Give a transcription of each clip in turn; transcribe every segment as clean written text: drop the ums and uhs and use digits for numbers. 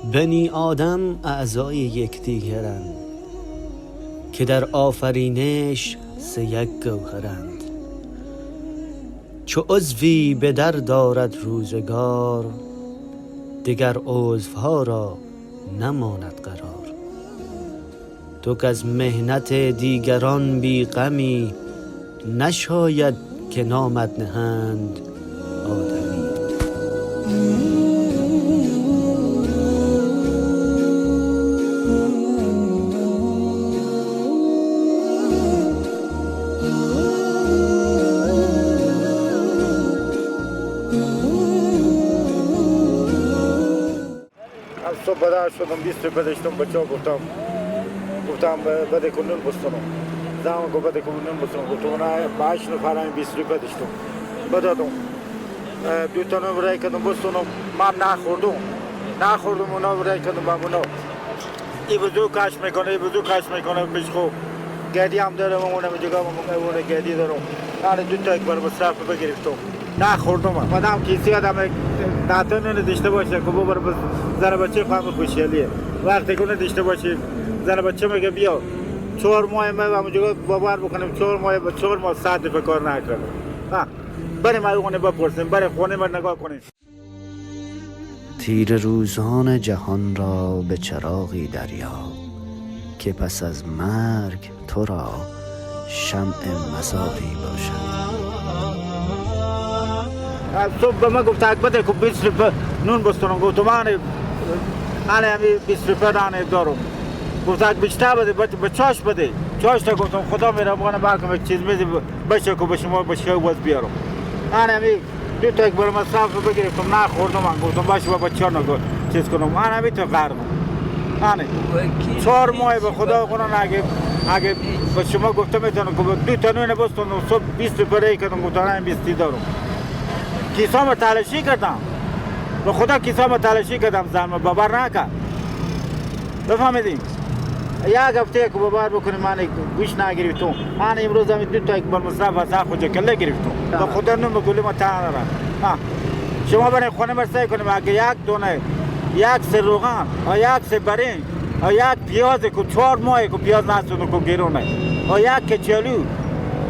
بنی آدم اعضای یکدیگرند که در آفرینش سه یک گوهرند. چو عضوی به در دارد روزگار، دگر عضوها را نماند قرار. تو که از مهنت دیگران بی غمی، نشاید که نامت نهند آدمی. صبح بیدار شدم 20 روپیه داشتم بچه‌ها گفتم بده کن نون بستنم. زمان گفت بده کن نون بستنم. گفتم نه 8 نفرم 20 روپیه داشتم بدادم. دو تا نون برای کردم بستنم. من نخوردم اونا برای کردم با اونا. این بزرگ کاش میکنه پیش خو. گردی هم دارم اونم جگاه اون گردی دارم. آره دو تا یک بار مصرف بگرفتم. نخوردم. مادام کسی آدم ناتونو داشته باشه که ببر زن بچه خواهم خوشحالیه. وقتی که نداشته باشه زن بچه میگه بیا 4 ماه من همونجا باور بکنم 4 ماه ساعت دفعه کار نکردم. بریم اونه بپرسیم، بریم خونه من نگاه کنیم. تیر روزان جهان را به چراغی دریاب که پس از مرگ تو را شمع مزاری باشد. صبح به من گفت بده که 20 روپیه نون بستنم. گفتم من همی 20 روپیه نان دارم. گفت بیشتر بده به چاش بده. چاش تا گفتم خدا میره بگم برکم یک چیز میده بشه که به شما بشه باز بیارم. همی دو تا یک بار مصرف بگرفتم نخوردم. من گفتم باشه بابا چرا نگو چیز کنم. همی تو غرق. 4 ماه به خدا کنن اگه به شما گفتم میتونم که 2 تا نون بستنم صبح 20 روپیه کردم. گفتم 20 دارم. کیسام تلاشی کردم به خدا کیسام تلاشی کردم زنم باور نکرد. بفهمیدیم یک هفته که باور بکنیم من گوش نگرفتم. من امروز هم 2 تا یک بار مصرف از خود کله گرفتم. به خدا نون بگولی ما تن ندارم. شما برای خونه برسای کنیم اگه یک دونه یک سر روغن و یک سر برنج و یک پیاز که 4 ماه که پیاز نسونه که گرونه و یک کچالو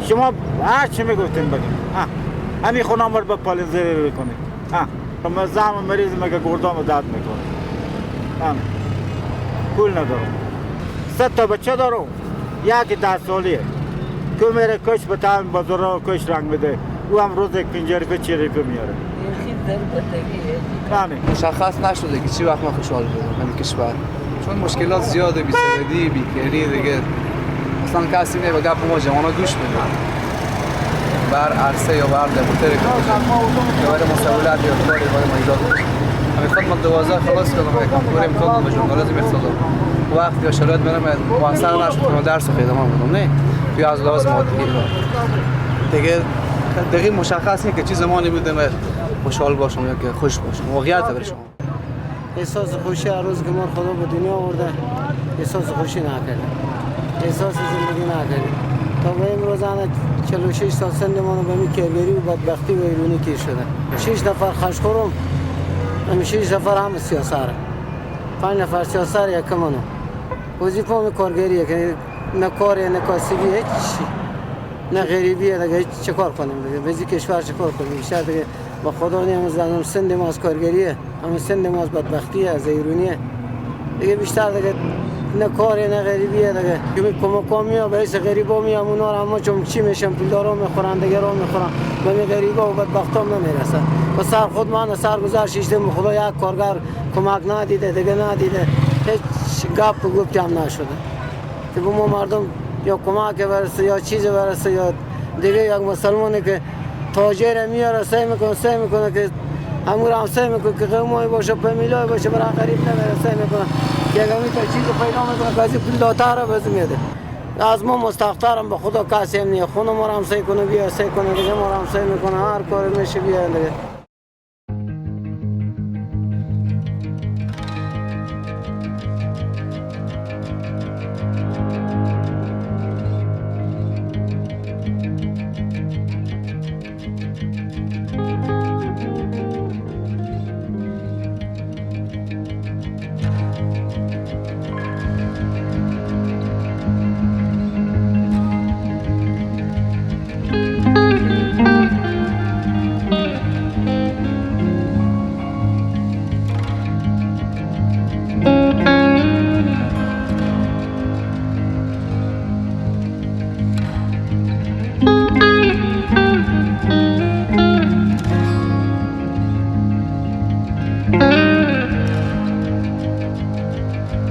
شما هر چی میگفتین بگیم. همین خونه ما رو به پالنزری رو کنید. زن مریض مگه گردام درد میکنه. پول ندارم. 3 تا بچه دارم. یکی 10 سالیه که میره کش به تن بازارا کش رنگ بده. او هم روز 50 روپیه 40 روپیه میاره. مشخص نشده که چی وقت ما خوشحال بودم همین کشور، چون مشکلات زیاده، بی‌سوادی، بیکاری دیگه اصلا کسی نه به گپ ما جوانا گوش میده. بر عرصه یا بر دفتر یا برای مسئولیت یا کاری برای ما ایجاد میشه. همین خود من 12 خلاص کردم کار امتحان به ژورنالیسم اختصاص وقتی یا شرایط منم موثر نشد که درس پیدا بودم نه توی از لحاظ مادی دیگه مشخص نیست که چه زمانی بودم خوشحال باشم یا که خوش باشم. واقعیت برای شما احساس خوشی هر روز که ما خدا به دنیا آورده احساس خوشی نکردیم، احساس زندگی نکردیم. تا به امروز 46 سال سن ما به این کیفری و بدبختی و ایرانی کش شده. 6 نفر خشخورم، همین 6 نفر هم سیاسره، 5 نفر سیاسر یک منو. وظیفه هم کارگریه که نه کاری نه کاسبی هیچ نه غریبیه دیگه چه کار کنیم دیگه بزی کشور چه کار کنیم. بیشتر دیگه با خدا نمی‌زنم سند ما از کارگریه، همین سند ما از بدبختیه از ایرانیه دیگه. بیشتر دیگه نه کاری نه غریبیه دیگه. که کمک میاد به غریبا میام اونا رو اما چون چی میشم پولدارا میخورن دیگه رو میخورن به غریبا و بدبختام نمیرسن. و سر خود من سرگذشت شدم خدا یک کارگر کمک ندیده دیگه ندیده هیچ گپ و گفتی هم نشده که به ما مردم یا کمک برسه یا چیز برسه یا دیگه. یک مسلمانی که تاجر میاره سعی میکنه که همون هم سعی میکنه که قومای باشه فامیلای باشه برای غریب نمیره سعی میکنه که اگه می تا چیز پیدا میکنه که از پول داتاره بزمیده. از ما مستحق‌ترم به خدا کسی هم نیه. خونه ما رو هم سعی کنه بیا سعی کنه دیگه ما رو هم سعی میکنه هر کاری میشه بیا دیگه.